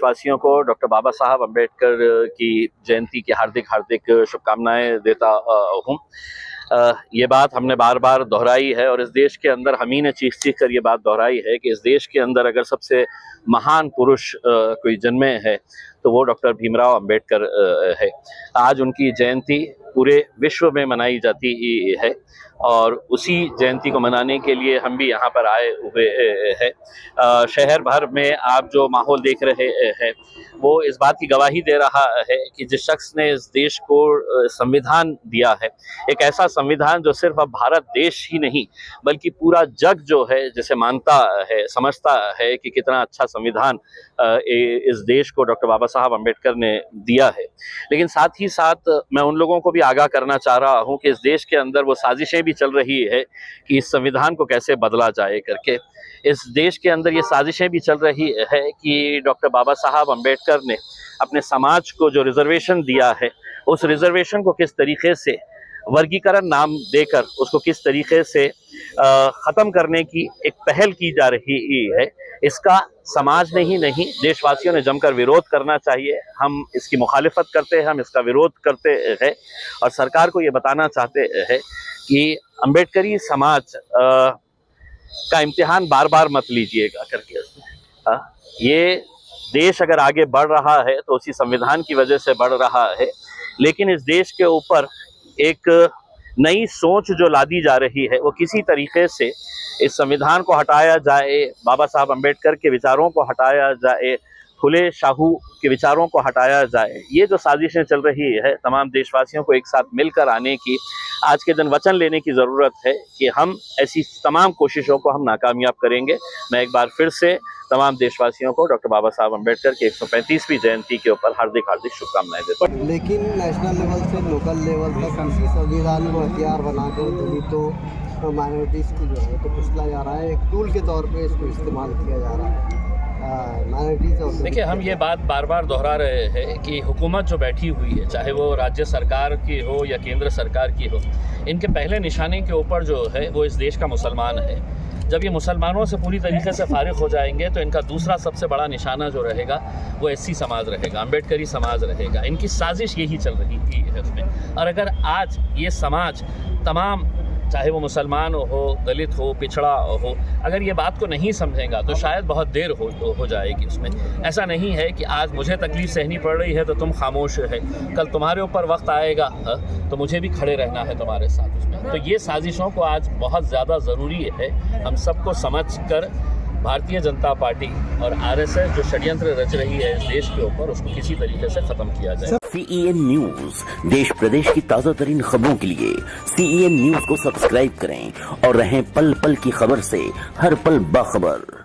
देशवासियों को डॉक्टर बाबा साहब अम्बेडकर की जयंती की हार्दिक हार्दिक शुभकामनाएं देता हूँ। ये बात हमने बार बार दोहराई है और इस देश के अंदर हम ही ने चीख चीख कर ये बात दोहराई है कि इस देश के अंदर अगर सबसे महान पुरुष कोई जन्मे है तो वो डॉक्टर भीमराव अम्बेडकर है। आज उनकी जयंती पूरे विश्व में मनाई जाती है और उसी जयंती को मनाने के लिए हम भी यहाँ पर आए हुए हैं। शहर भर में आप जो माहौल देख रहे हैं वो इस बात की गवाही दे रहा है कि जिस शख्स ने इस देश को संविधान दिया है, एक ऐसा संविधान जो सिर्फ अब भारत देश ही नहीं बल्कि पूरा जग जो है जिसे मानता है, समझता है कि कितना अच्छा संविधान इस देश को डॉक्टर बाबा साहब अम्बेडकर ने दिया है। लेकिन साथ ही साथ मैं उन लोगों को भी आगाह करना चाह रहा हूँ कि इस देश के अंदर वो साजिशें भी चल रही है कि इस संविधान को कैसे बदला जाए करके। इस देश के अंदर ये साजिशें भी चल रही है कि डॉक्टर बाबा साहब अम्बेडकर ने अपने समाज को जो रिजर्वेशन दिया है उस रिजर्वेशन को किस तरीके से वर्गीकरण नाम देकर उसको किस तरीके से ख़त्म करने की एक पहल की जा रही है। इसका समाज ने ही नहीं देशवासियों ने जमकर विरोध करना चाहिए। हम इसकी मुखालिफत करते हैं, हम इसका विरोध करते हैं और सरकार को ये बताना चाहते हैं कि अम्बेडकरी समाज का इम्तिहान बार बार मत लीजिएगा करके। ये देश अगर आगे बढ़ रहा है तो उसी संविधान की वजह से बढ़ रहा है, लेकिन इस देश के ऊपर एक नई सोच जो लादी जा रही है वो किसी तरीके से इस संविधान को हटाया जाए, बाबा साहब अम्बेडकर के विचारों को हटाया जाए, फुले शाहू के विचारों को हटाया जाए। ये जो साजिशें चल रही है तमाम देशवासियों को एक साथ मिलकर आने की आज के दिन वचन लेने की ज़रूरत है कि हम ऐसी तमाम कोशिशों को हम नाकामयाब करेंगे। मैं एक बार फिर से तमाम देशवासियों को डॉक्टर बाबा साहब अम्बेडकर की 135वीं जयंती के ऊपर हार्दिक हार्दिक शुभकामनाएं देता हूँ। लेकिन नेशनल लेवल से लोकल लेवल तक संविधान को हथियार बनाकर दलितों माइनॉरिटीज़ को जो है तो कुचला जा रहा है, एक टूल के तौर पे इसको इस्तेमाल किया जा रहा है। देखिए, हम ये बात बार बार दोहरा रहे हैं कि हुकूमत जो बैठी हुई है, चाहे वो राज्य सरकार की हो या केंद्र सरकार की हो, इनके पहले निशाने के ऊपर जो है वो इस देश का मुसलमान है। जब ये मुसलमानों से पूरी तरीके से फारिग हो जाएंगे तो इनका दूसरा सबसे बड़ा निशाना जो रहेगा वो एससी समाज रहेगा, अम्बेडकरी समाज रहेगा। इनकी साजिश यही चल रही है उसमें। और अगर आज ये समाज तमाम, चाहे वो मुसलमान हो, दलित हो, पिछड़ा हो, अगर ये बात को नहीं समझेगा तो शायद बहुत देर हो जाएगी उसमें। ऐसा नहीं है कि आज मुझे तकलीफ़ सहनी पड़ रही है तो तुम खामोश है, कल तुम्हारे ऊपर वक्त आएगा तो मुझे भी खड़े रहना है तुम्हारे साथ उसमें। तो ये साजिशों को आज बहुत ज़्यादा ज़रूरी है हम सबको समझ कर भारतीय जनता पार्टी और आरएसएस जो षड्यंत्र रच रही है इस देश के ऊपर, उसको किसी तरीके से खत्म किया जाए। CEN न्यूज देश प्रदेश की ताजा तरीन खबरों के लिए CEN न्यूज को सब्सक्राइब करें और रहें पल पल की खबर से हर पल बाखबर।